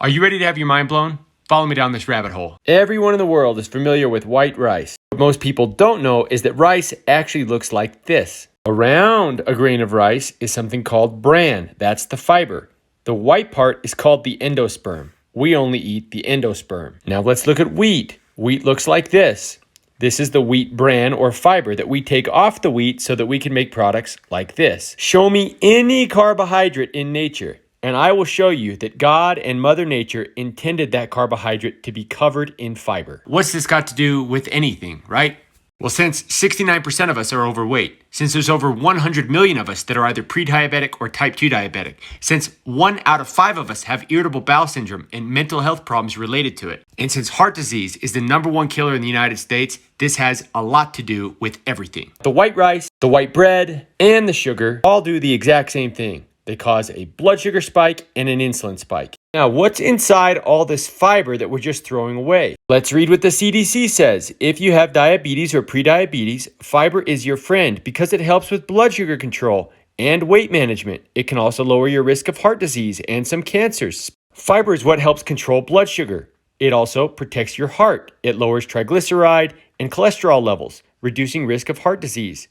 Are you ready to have your mind blown? Follow me down this rabbit hole. Everyone in the world is familiar with white rice. What most people don't know is that rice actually looks like this. Around a grain of rice is something called bran. That's the fiber. The white part is called the endosperm. We only eat the endosperm. Now let's look at wheat. Wheat looks like this. This is the wheat bran or fiber that we take off the wheat so that we can make products like this. Show me any carbohydrate in nature, and I will show you that God and Mother Nature intended that carbohydrate to be covered in fiber. What's this got to do with anything, right? Well, since 69% of us are overweight, since there's over 100 million of us that are either pre-diabetic or type 2 diabetic, since 1 out of 5 of us have irritable bowel syndrome and mental health problems related to it, and since heart disease is the #1 killer in the United States, this has a lot to do with everything. The white rice, the white bread, and the sugar all do the exact same thing. They cause a blood sugar spike and an insulin spike. Now, what's inside all this fiber that we're just throwing away? Let's read what the CDC says. If you have diabetes or prediabetes, fiber is your friend because it helps with blood sugar control and weight management. It can also lower your risk of heart disease and some cancers. Fiber is what helps control blood sugar. It also protects your heart. It lowers triglyceride and cholesterol levels, reducing risk of heart disease.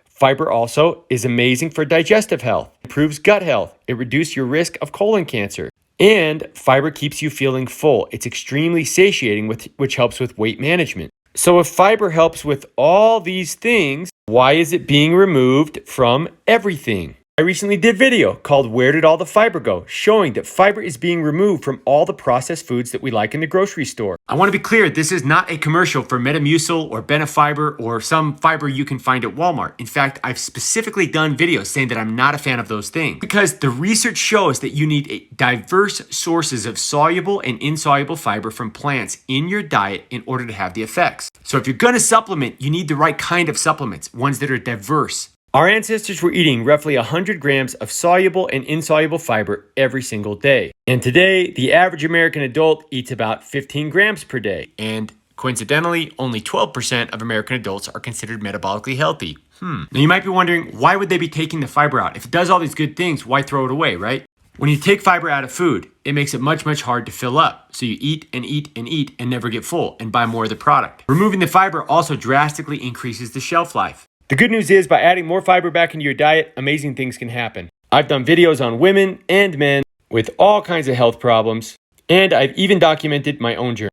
Fiber also is amazing for digestive health, improves gut health, it reduces your risk of colon cancer, and fiber keeps you feeling full. It's extremely satiating, which helps with weight management. So if fiber helps with all these things, why is it being removed from everything? I recently did a video called Where Did All the Fiber Go?, showing that fiber is being removed from all the processed foods that we like in the grocery store. I want to be clear, this is not a commercial for Metamucil or Benefiber or some fiber you can find at Walmart. In fact, I've specifically done videos saying that I'm not a fan of those things because the research shows that you need diverse sources of soluble and insoluble fiber from plants in your diet in order to have the effects. So if you're going to supplement, you need the right kind of supplements, ones that are diverse. Our ancestors were eating roughly 100 grams of soluble and insoluble fiber every single day. And today, the average American adult eats about 15 grams per day. And coincidentally, only 12% of American adults are considered metabolically healthy. Now you might be wondering, why would they be taking the fiber out? If it does all these good things, why throw it away, right? When you take fiber out of food, it makes it much, much hard to fill up. So you eat and eat and eat and never get full and buy more of the product. Removing the fiber also drastically increases the shelf life. The good news is by adding more fiber back into your diet, amazing things can happen. I've done videos on women and men with all kinds of health problems, and I've even documented my own journey.